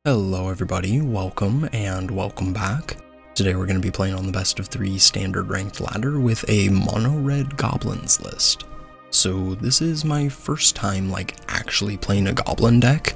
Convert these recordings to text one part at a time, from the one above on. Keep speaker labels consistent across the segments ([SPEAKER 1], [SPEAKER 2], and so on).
[SPEAKER 1] Hello everybody, welcome and welcome back. Today we're going to be playing on the best of 3 standard ranked ladder with a mono red goblins list. So this is my first time actually playing a goblin deck.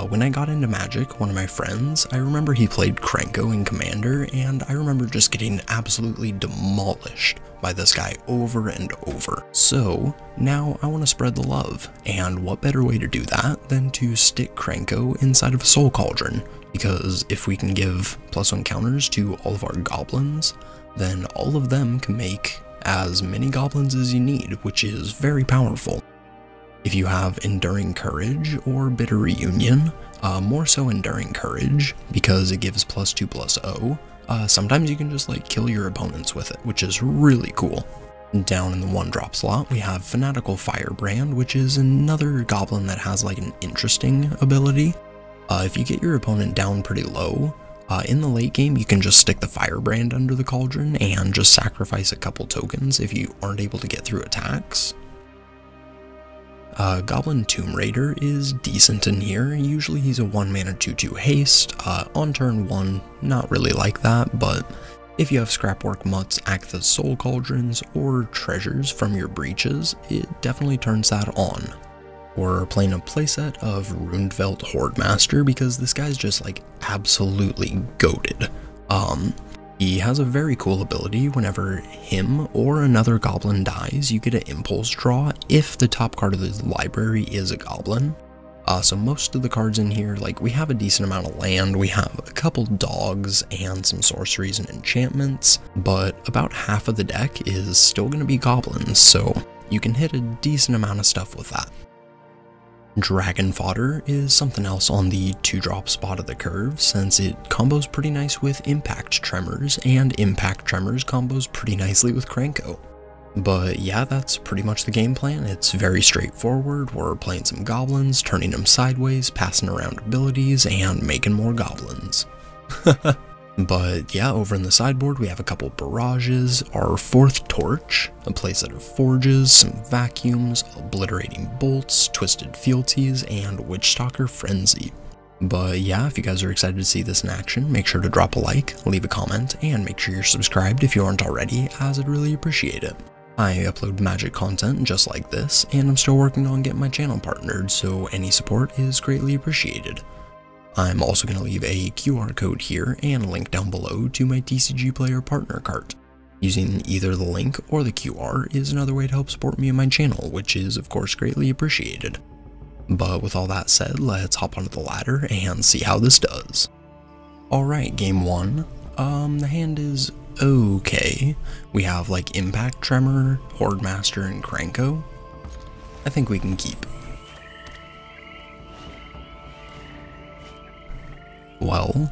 [SPEAKER 1] When I got into Magic, one of my friends, I remember he played Krenko in Commander, and I remember just getting absolutely demolished by this guy over and over. So now I want to spread the love, and what better way to do that than to stick Krenko inside of a Soul Cauldron, because if we can give +1 counters to all of our goblins, then all of them can make as many goblins as you need, which is very powerful. If you have Enduring Courage or Bitter Reunion, more so Enduring Courage, because it gives +2/+0, sometimes you can just kill your opponents with it, which is really cool. Down in the 1-drop slot, we have Fanatical Firebrand, which is another goblin that has an interesting ability. If you get your opponent down pretty low, in the late game you can just stick the Firebrand under the cauldron and just sacrifice a couple tokens if you aren't able to get through attacks. Goblin Tomb Raider is decent in here. Usually he's a 1-mana 2/2 haste. On turn 1, not really like that, but if you have Scrapwork Mutts, Aktha's Soul Cauldrons, or treasures from your breaches, it definitely turns that on. We're playing a playset of Runedvelt Hordemaster because this guy's just absolutely goated. He has a very cool ability. Whenever him or another goblin dies, you get an impulse draw if the top card of the library is a goblin. So most of the cards in here, we have a decent amount of land, we have a couple dogs and some sorceries and enchantments, but about half of the deck is still going to be goblins, so you can hit a decent amount of stuff with that. Dragon Fodder is something else on the 2-drop spot of the curve, since it combos pretty nice with Impact Tremors, and Impact Tremors combos pretty nicely with Krenko. But yeah, that's pretty much the game plan. It's very straightforward. We're playing some goblins, turning them sideways, passing around abilities, and making more goblins. But yeah, over in the sideboard we have a couple barrages, our 4th torch, a playset of forges, some vacuums, obliterating bolts, twisted fealties, and Witchstalker Frenzy. But yeah, if you guys are excited to see this in action, make sure to drop a like, leave a comment, and make sure you're subscribed if you aren't already, as I'd really appreciate it. I upload Magic content just like this, and I'm still working on getting my channel partnered, so any support is greatly appreciated. I'm also going to leave a QR code here and a link down below to my TCG Player Partner cart. Using either the link or the QR is another way to help support me and my channel, which is of course greatly appreciated. But with all that said, let's hop onto the ladder and see how this does. Alright, game 1. The hand is okay. We have Impact Tremor, Hordemaster, and Krenko. I think we can keep. Well,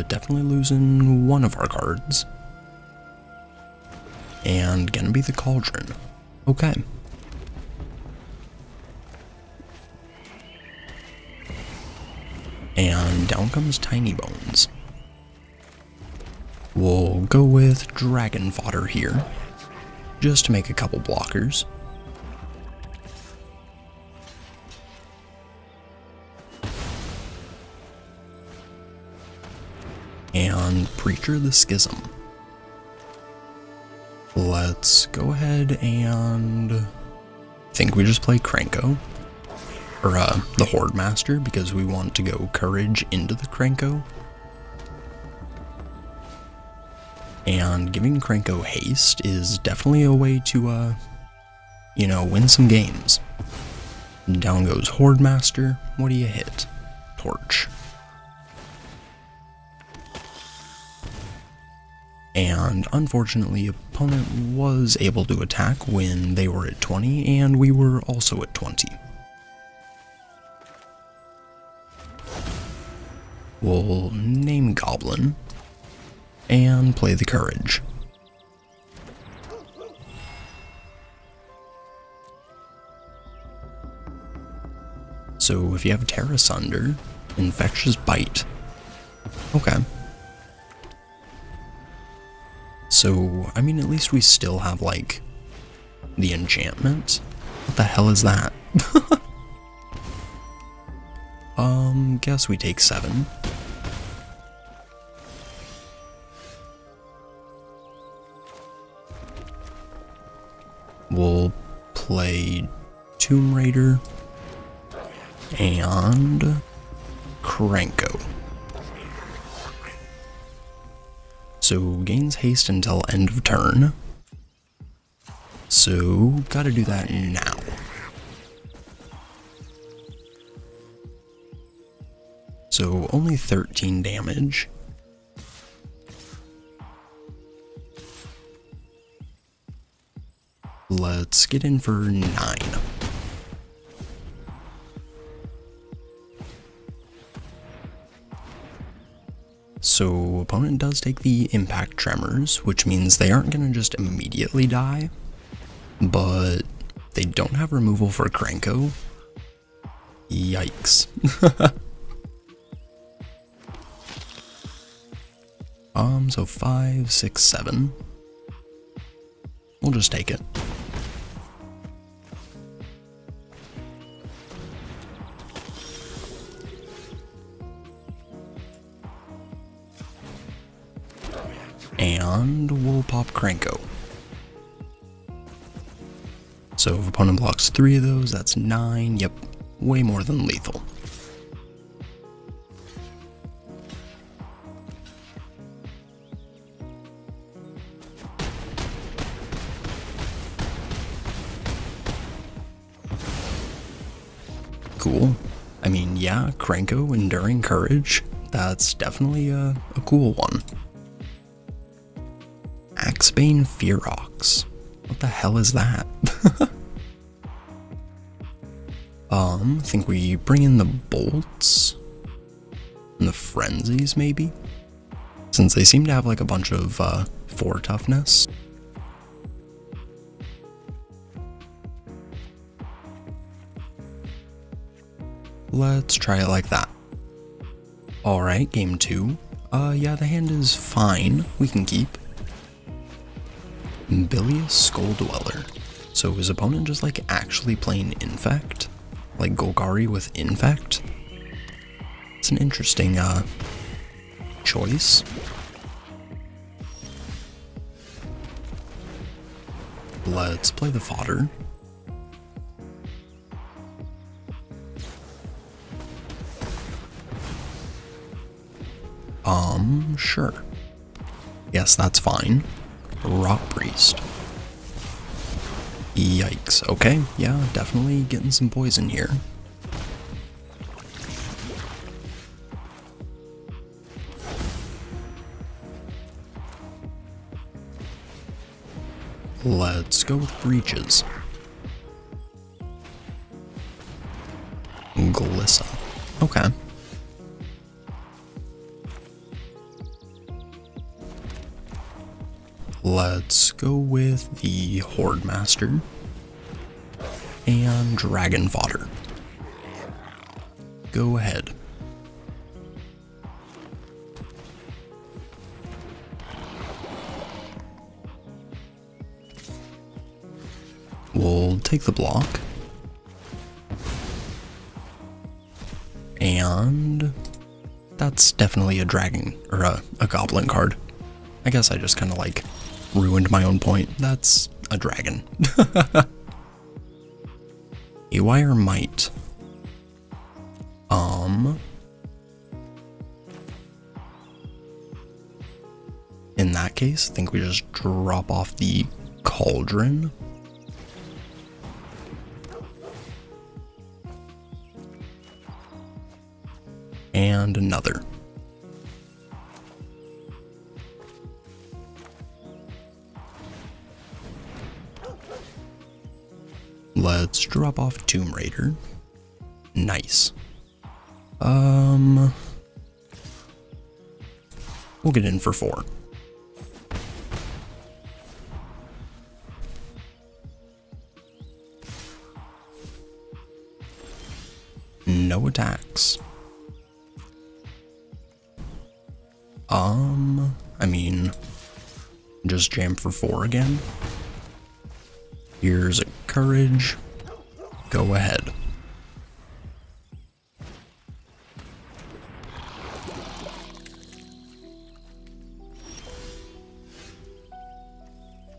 [SPEAKER 1] definitely losing one of our cards. And gonna be the Cauldron. Okay. And down comes Tiny Bones. We'll go with Dragon Fodder here, just to make a couple blockers. And Preacher the Schism. Let's go ahead and I think we just play Krenko, or the Hordemaster, because we want to go Courage into the Krenko. And giving Krenko haste is definitely a way to, win some games. Down goes Hordemaster. What do you hit? Torch. And unfortunately, opponent was able to attack when they were at 20, and we were also at 20. We'll name Goblin, and play the Courage. So if you have Terra Sunder, Infectious Bite. Okay. So, I mean, at least we still have, the enchantment. What the hell is that? Guess we take 7. play Tomb Raider and Krenko. So gains haste until end of turn. So gotta do that now. So only 13 damage. Let's get in for 9. So opponent does take the impact tremors, which means they aren't gonna just immediately die, but they don't have removal for Krenko. Yikes. So 5, 6, 7. We'll just take it. And we'll pop Krenko. So if opponent blocks 3 of those, that's 9. Yep, way more than lethal. Cool. I mean, yeah, Krenko, Enduring Courage, that's definitely a cool one. Axebane Fearox. What the hell is that? I think we bring in the bolts and the frenzies, maybe? Since they seem to have like a bunch of 4 toughness. Let's try it like that. Alright, game 2. Yeah, the hand is fine. We can keep. Bilious Skull Dweller. So his opponent just like actually playing Infect? Like Golgari with Infect? It's an interesting choice. Let's play the fodder. Sure. Yes, that's fine. Rock Priest. Yikes. Okay, yeah, definitely getting some poison here. Let's go with Breaches. Glissa. Okay. Let's go with the Horde Master and Dragon Fodder. Go ahead. We'll take the block. And that's definitely a dragon, or a goblin card. I guess I just kind of like ruined my own point. That's a dragon. A Wire Might. In that case, I think we just drop off the Cauldron. And another. Let's drop off Tomb Raider. Nice. We'll get in for 4. No attacks. I mean, just jam for 4 again. Here's a Courage. Go ahead.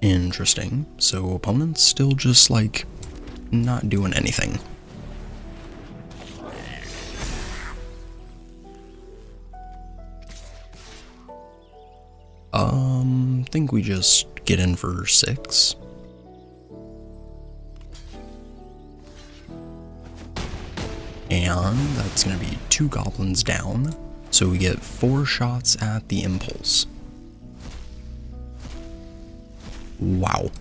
[SPEAKER 1] Interesting. So opponents still just like not doing anything. Think we just get in for 6. And that's gonna be 2 goblins down, so we get 4 shots at the impulse. Wow.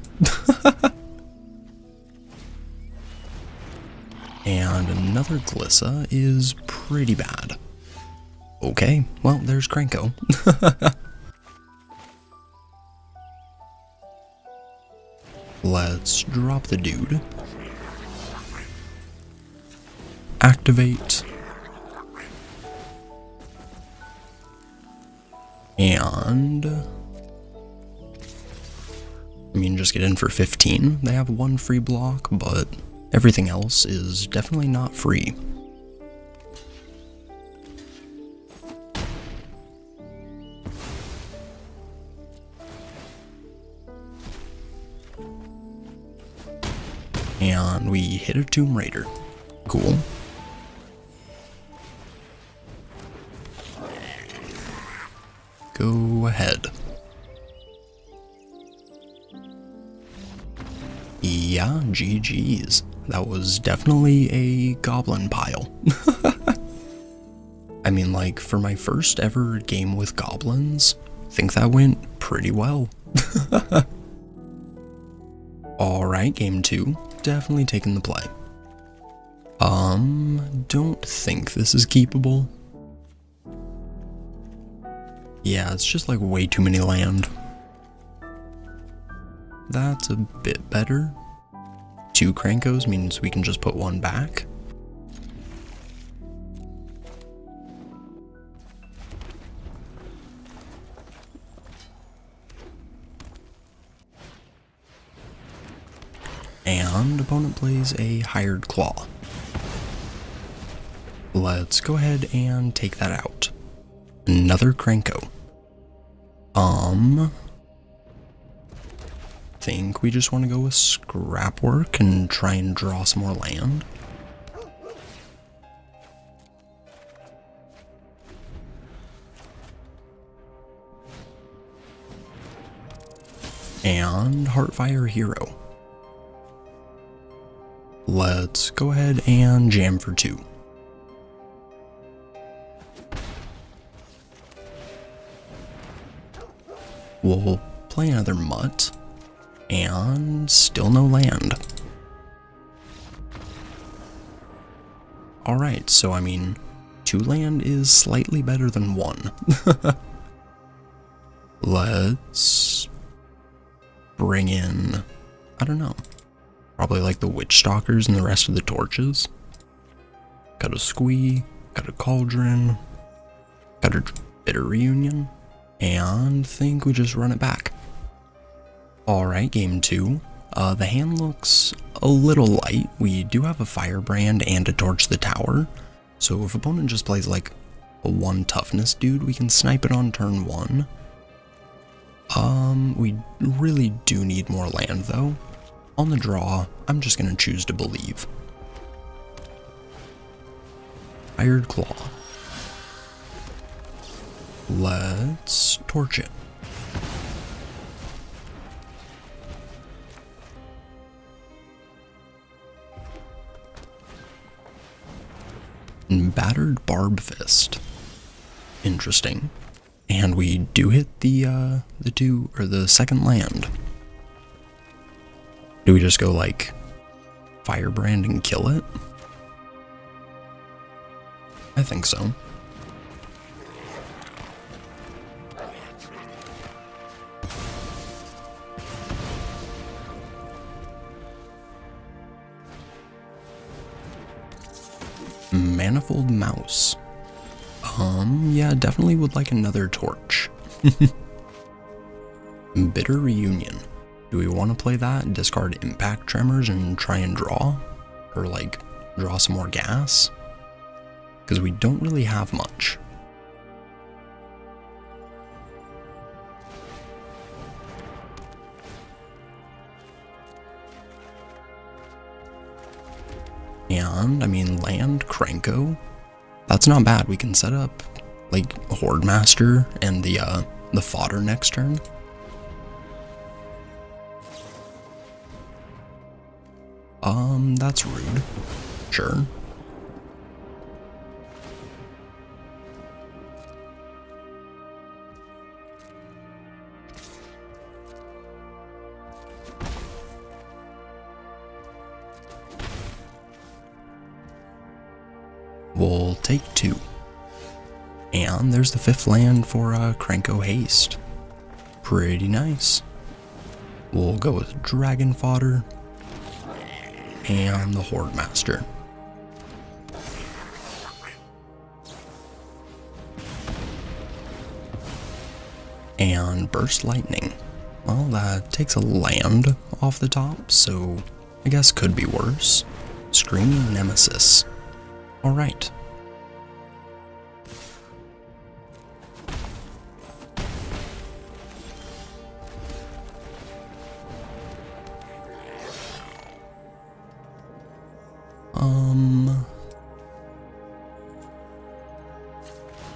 [SPEAKER 1] And another Glissa is pretty bad. Okay, well, there's Krenko. Let's drop the dude. Activate. And I mean, just get in for 15. They have 1 free block, but everything else is definitely not free. And we hit a Tomb Raider. Cool. Go ahead. Yeah, GG's. That was definitely a goblin pile. I mean, like, for my first ever game with goblins, I think that went pretty well. Alright, game 2. Definitely taking the play. Don't think this is keepable. Yeah, it's just like way too many land. That's a bit better. 2 Krankos means we can just put 1 back. And opponent plays a Hired Claw. Let's go ahead and take that out. Another Krenko. Think we just want to go with scrap work and try and draw some more land. And Heartfire Hero. Let's go ahead and jam for 2. We'll play another Mutt, and still no land. Alright, so I mean, 2 land is slightly better than 1. Let's bring in, I don't know, probably like the Witch Stalkers and the rest of the torches. Got a Squee, got a Cauldron, got a Bitter Reunion, and think we just run it back. Alright, game 2. The hand looks a little light. We do have a Firebrand and a Torch the Tower, so if opponent just plays like a 1 toughness dude, we can snipe it on turn 1. We really do need more land though. On the draw, I'm just gonna choose to believe. Hired Claw. Let's torch it. Battered Barb Fist. Interesting. And we do hit the second land. Do we just go like Firebrand and kill it? I think so. Manifold Mouse. Yeah, definitely would like another torch. Bitter Reunion. Do we want to play that, discard Impact Tremors and try and draw? Or like, draw some more gas? Because we don't really have much. And, I mean, land Krenko. That's not bad. We can set up, like, Horde Master and the fodder next turn. That's rude. Sure. We'll take 2. And there's the 5th land for Krenko Haste. Pretty nice. We'll go with Dragon Fodder and the Horde Master. And Burst Lightning. Well, that takes a land off the top, so I guess could be worse. Screaming Nemesis. Alright.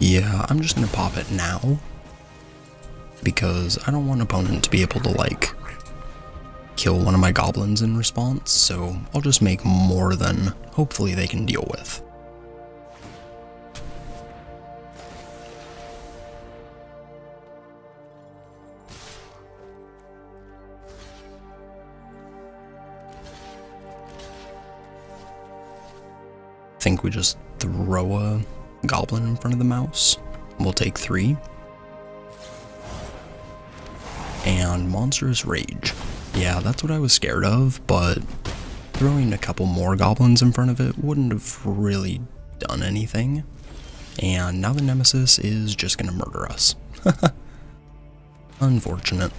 [SPEAKER 1] Yeah, I'm just gonna pop it now, because I don't want an opponent to be able to, like, kill one of my goblins in response, so I'll just make more than hopefully they can deal with. I think we just throw a goblin in front of the mouse. We'll take 3. And Monstrous Rage. Yeah, that's what I was scared of, but throwing a couple more goblins in front of it wouldn't have really done anything. And now the Nemesis is just gonna murder us. Unfortunate.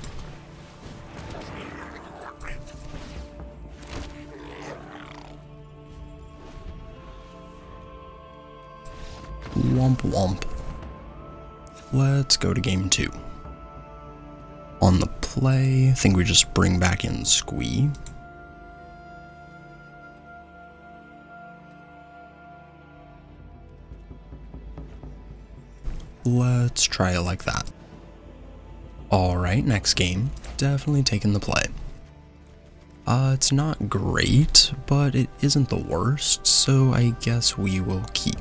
[SPEAKER 1] Womp womp. Let's go to game 2. On the play, I think we just bring back in Squee. Let's try it like that. Alright, next game. Definitely taking the play. It's not great, but it isn't the worst, so I guess we will keep.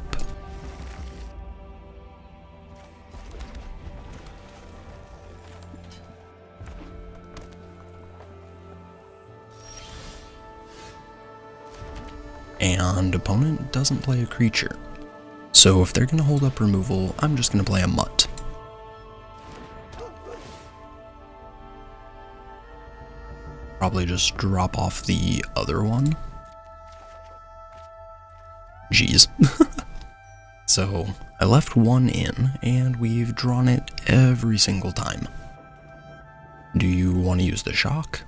[SPEAKER 1] And opponent doesn't play a creature. So if they're going to hold up removal, I'm just going to play a mutt. Probably just drop off the other one. Jeez. So I left 1 in, and we've drawn it every single time. Do you want to use the shock?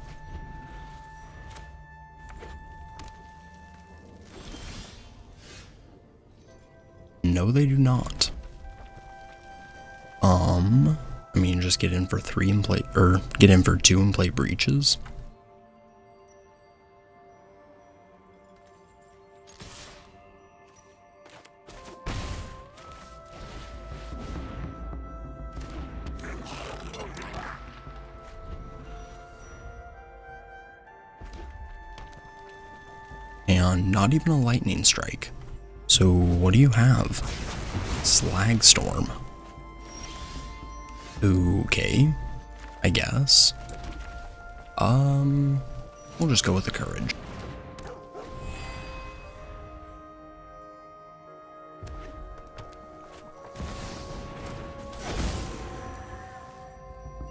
[SPEAKER 1] No, they do not. I mean, just get in for 3 and play, or get in for 2 and play Breaches. And not even a lightning strike. So what do you have? Slag Storm. Okay, I guess. We'll just go with the Courage.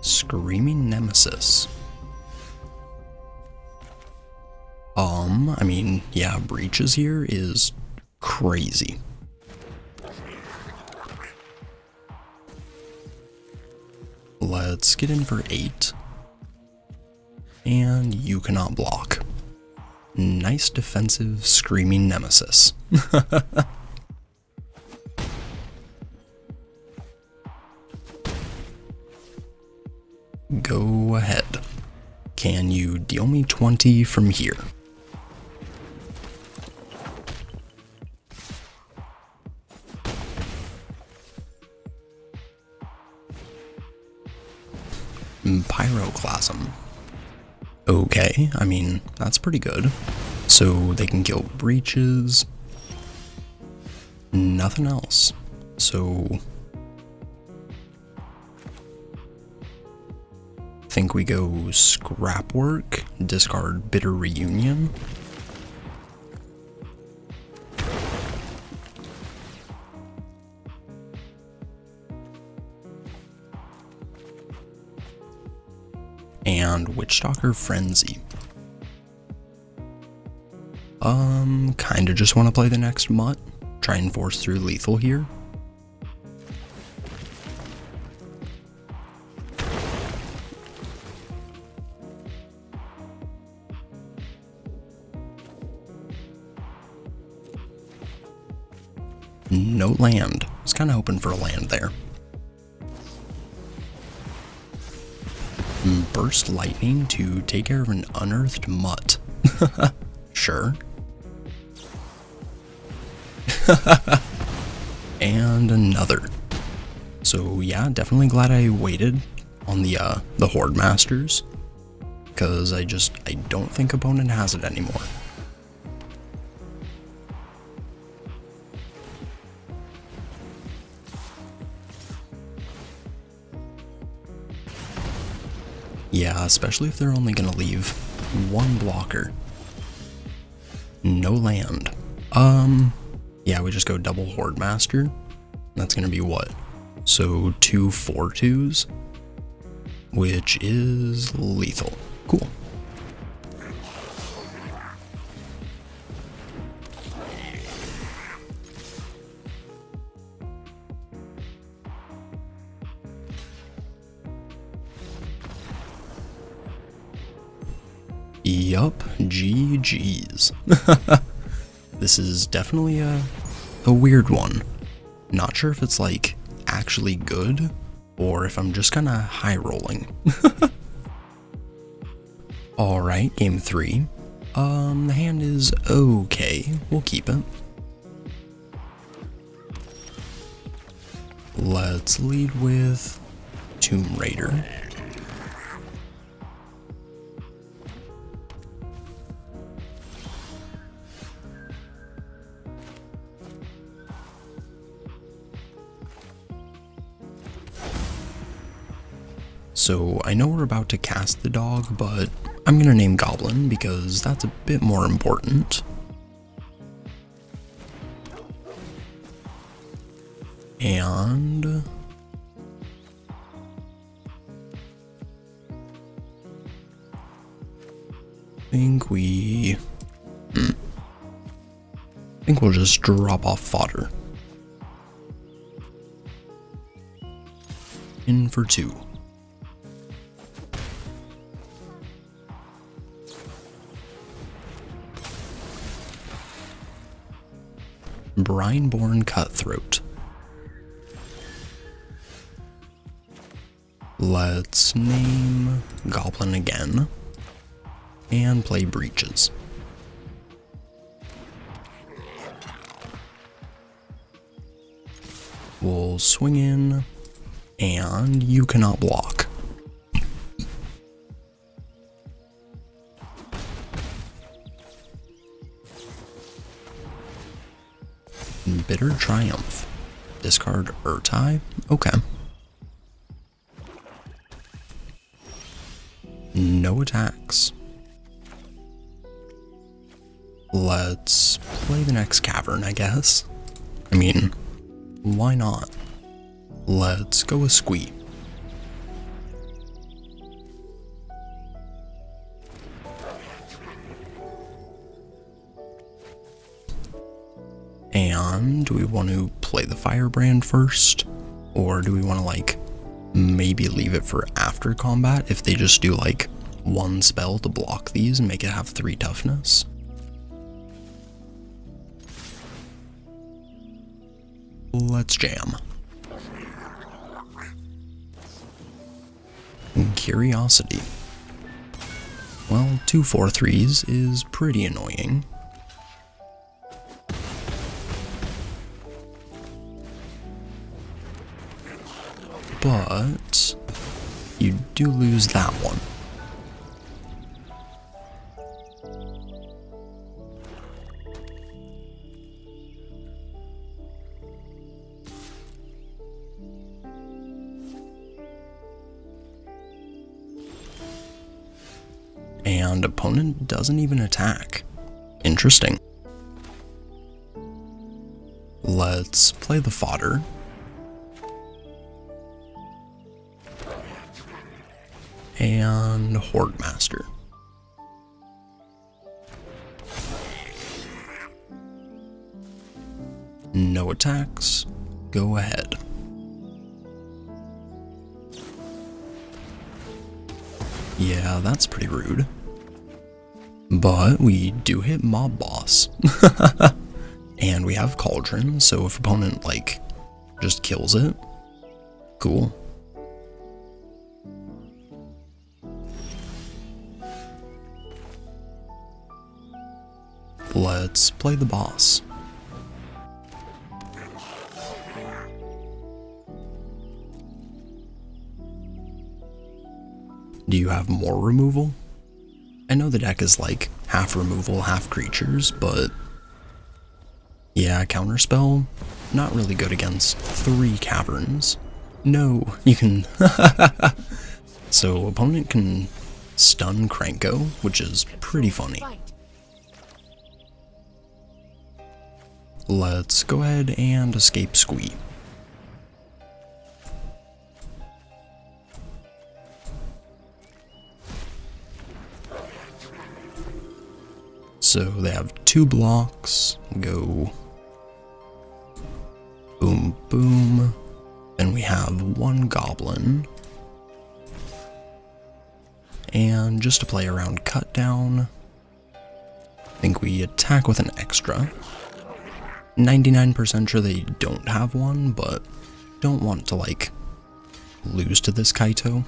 [SPEAKER 1] Screaming Nemesis. I mean, yeah, Breaches here is crazy. Let's get in for 8. And you cannot block. Nice defensive Screaming Nemesis. Go ahead. Can you deal me 20 from here? Pyroclasm. Okay, I mean, that's pretty good. So they can kill breaches. Nothing else. So I think we go Scrapwork, discard Bitter Reunion. And Witchstalker Frenzy. Kinda just want to play the next mutt. Try and force through lethal here. No land. I was kinda hoping for a land there. Burst Lightning to take care of an unearthed mutt. Sure. And another. So yeah, definitely glad I waited on the Horde Masters, because I don't think opponent has it anymore. Yeah, especially if they're only gonna leave one blocker. No land. Yeah, we just go double Horde Master. That's gonna be what? So 2 4/2s, which is lethal. Cool. Yup, GG's. This is definitely a weird one. Not sure if it's like actually good or if I'm just kinda high rolling. Alright, game 3. The hand is okay. We'll keep it. Let's lead with Tomb Raider. So I know we're about to cast the dog, but I'm gonna name Goblin because that's a bit more important. And I think we'll just drop off fodder. In for 2. Brineborn Cutthroat. Let's name Goblin again and play Breaches. We'll swing in and you cannot block. Bitter Triumph. Discard Urtai? Okay. No attacks. Let's play the next Cavern, I guess. I mean, why not? Let's go with Squee. And do we want to play the Firebrand first? Or do we want to, like, maybe leave it for after combat if they just do, like, one spell to block these and make it have 3 toughness? Let's jam. Curiosity. Well, 2 4/3s is pretty annoying. But you do lose that one. And opponent doesn't even attack. Interesting. Let's play the fodder. And Horde Master. No attacks. Go ahead. Yeah, that's pretty rude. But we do hit Mob Boss. And we have Cauldron, so if opponent, like, just kills it, cool. Let's play the boss. Do you have more removal? I know the deck is like half removal, half creatures, but yeah, counterspell, not really good against 3 caverns. No, you can... So opponent can stun Krenko, which is pretty funny. Let's go ahead and escape Squee. So they have 2 blocks, go boom boom, then we have 1 Goblin, and just to play around cut down, I think we attack with an extra. 99% sure they don't have one, but don't want to like lose to this Kaito.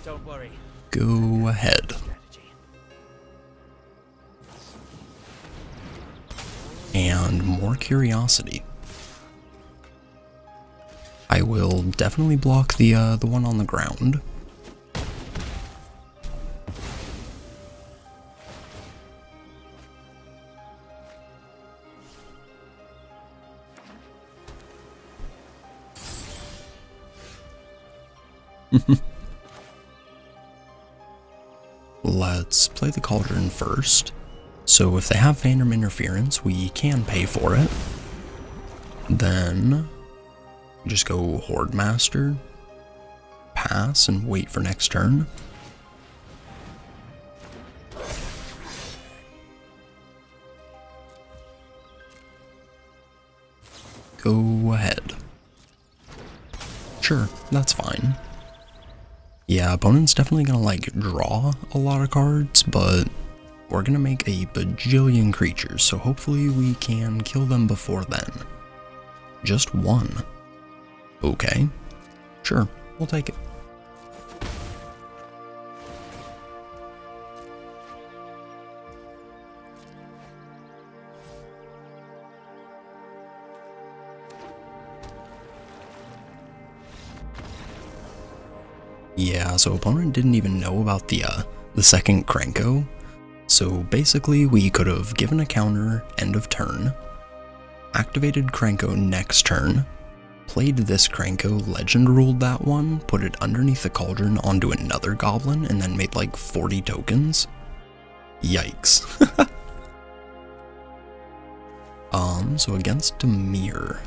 [SPEAKER 2] Don't worry.
[SPEAKER 1] Go ahead. And more curiosity. I will definitely block the one on the ground. Let's play the Cauldron first. So if they have Phantom Interference, we can pay for it. Then just go Horde Master, pass, and wait for next turn. Go ahead. Sure, that's fine. Yeah, opponent's definitely gonna like draw a lot of cards, but we're gonna make a bajillion creatures, so hopefully we can kill them before then. Just 1. Okay. Sure, we'll take it. Yeah, so opponent didn't even know about the second Krenko. So basically we could have given a counter end of turn, activated Krenko next turn, played this Krenko, legend ruled that one, put it underneath the Cauldron onto another Goblin, and then made like 40 tokens. Yikes. So against Dimir.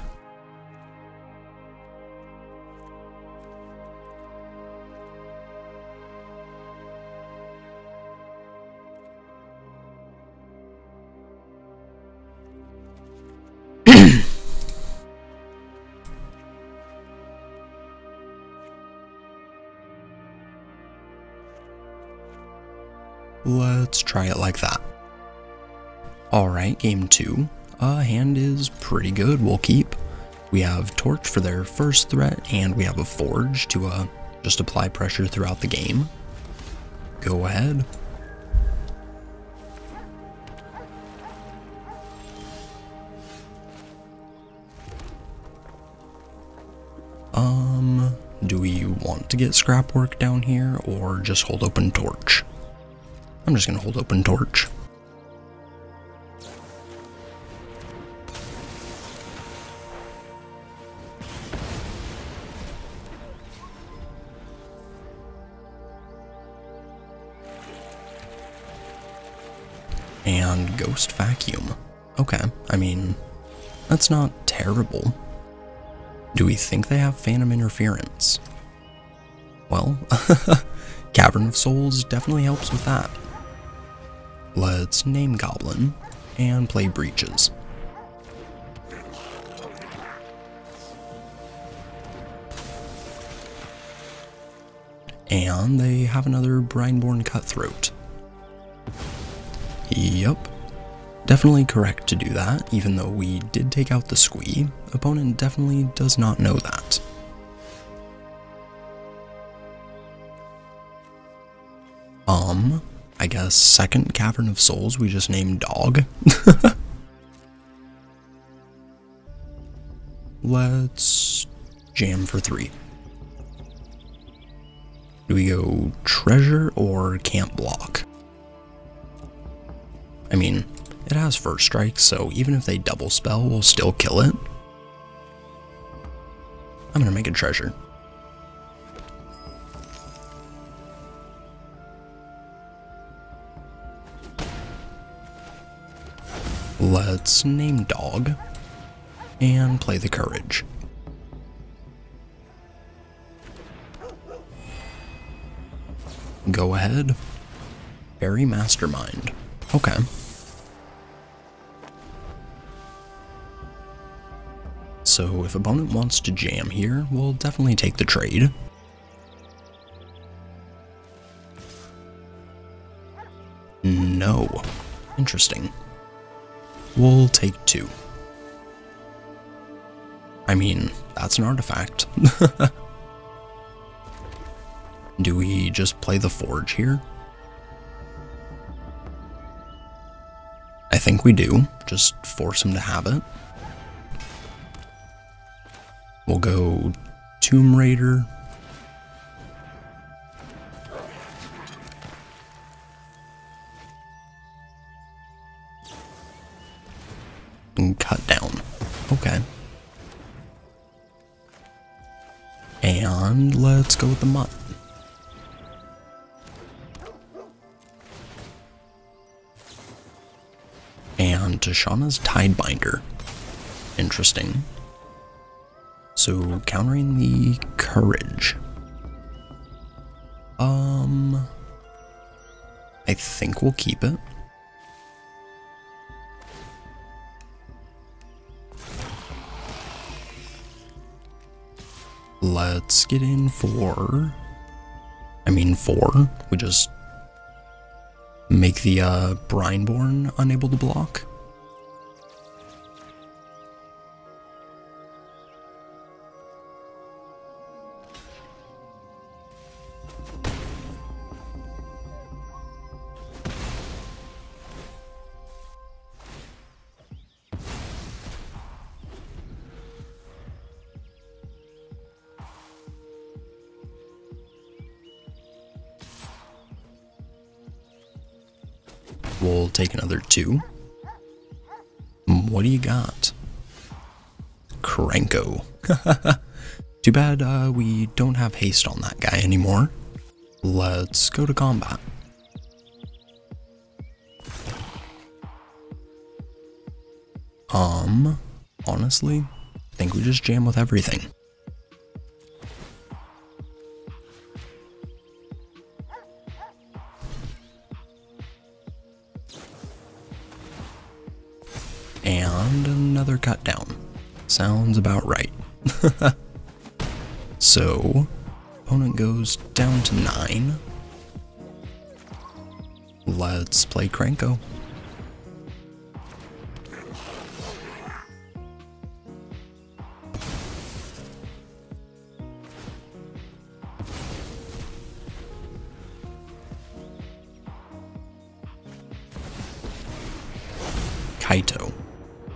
[SPEAKER 1] Let's try it like that. Alright, game 2. Hand is pretty good, we'll keep. We have Torch for their first threat, and we have a Forge to just apply pressure throughout the game. Go ahead. get scrap work down here, or just hold open torch. I'm just gonna hold open torch. And Ghost Vacuum. Okay, I mean, that's not terrible. Do we think they have Phantom Interference? Well, Cavern of Souls definitely helps with that. Let's name Goblin and play Breaches. And they have another Brineborn Cutthroat. Yup. Definitely correct to do that, even though we did take out the Squee. Opponent definitely does not know that. I guess second Cavern of Souls we just named Dog. Let's jam for 3. Do we go Treasure or Can't Block? I mean, it has First Strike, so even if they double spell, we'll still kill it. I'm gonna make a Treasure. Let's name Dog and play the Courage. Go ahead. Fairy Mastermind. Okay. So if opponent wants to jam here, we'll definitely take the trade. No. Interesting. We'll take 2. I mean, that's an artifact. Do we just play the Forge here? I think we do. Just force him to have it. We'll go Tomb Raider. And cut down. Okay. And let's go with the Mutt. And Tashana's Tidebinder. Interesting. So, countering the Courage. I think we'll keep it. Let's get in for... 4. We just make the Brineborn unable to block. We'll take another 2. What do you got? Krenko. Too bad we don't have haste on that guy anymore. Let's go to combat. Honestly, I think we just jam with everything. And another cut down. Sounds about right. So, opponent goes down to 9. Let's play Krenko. Kaito.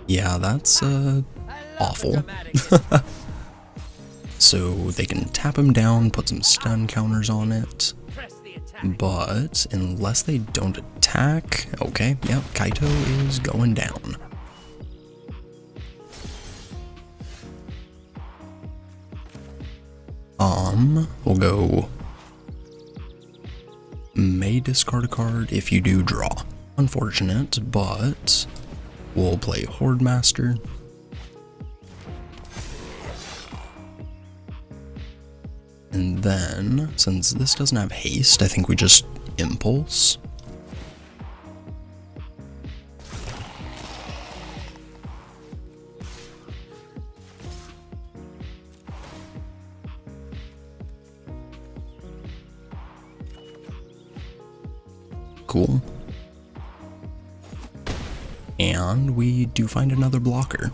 [SPEAKER 1] Yeah, that's awful. so they can tap him down, put some stun counters on it.
[SPEAKER 2] Press the attack.
[SPEAKER 1] But unless they don't attack, okay, yep, Kaito is going down. We'll go may discard a card if you do draw. Unfortunate, but we'll play Horde Master. And then, since this doesn't have haste, I think we just impulse. Cool. And we do find another blocker.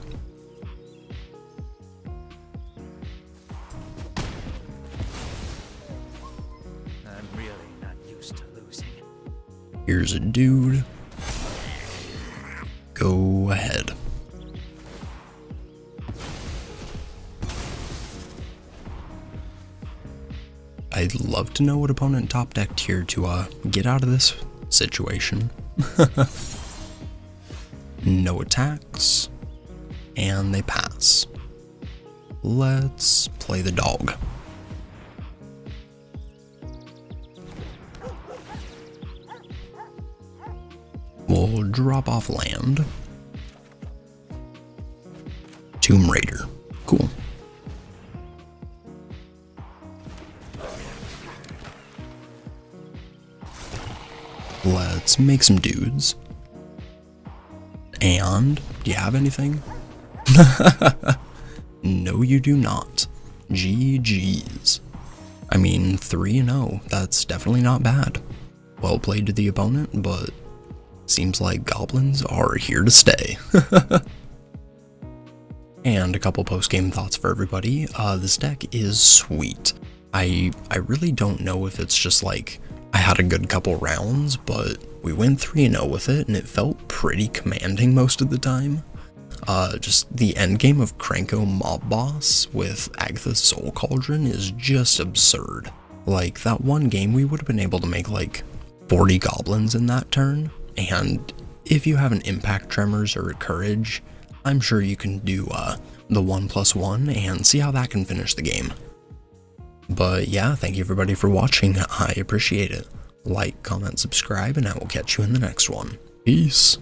[SPEAKER 2] I'm really not used to losing.
[SPEAKER 1] Here's a dude. Go ahead. I'd love to know what opponent top decked here to get out of this situation. No attacks, and they pass. Let's play the dog. We'll drop off land. Tomb Raider. Cool. Let's make some dudes. And, do you have anything? No, you do not. GG's. I mean, 3-0, that's definitely not bad. Well played to the opponent, but seems like Goblins are here to stay. And a couple post-game thoughts for everybody. This deck is sweet. I really don't know if it's just like I had a good couple rounds, but we went 3-0 with it, and it felt pretty commanding most of the time. Just the endgame of Krenko Mob Boss with Agatha's Soul Cauldron is just absurd. Like, that one game we would have been able to make like 40 goblins in that turn, and if you have an Impact Tremors or a Courage, I'm sure you can do the 1+1 and see how that can finish the game. But yeah, thank you everybody for watching, I appreciate it. Like, comment, subscribe, and I will catch you in the next one. Peace.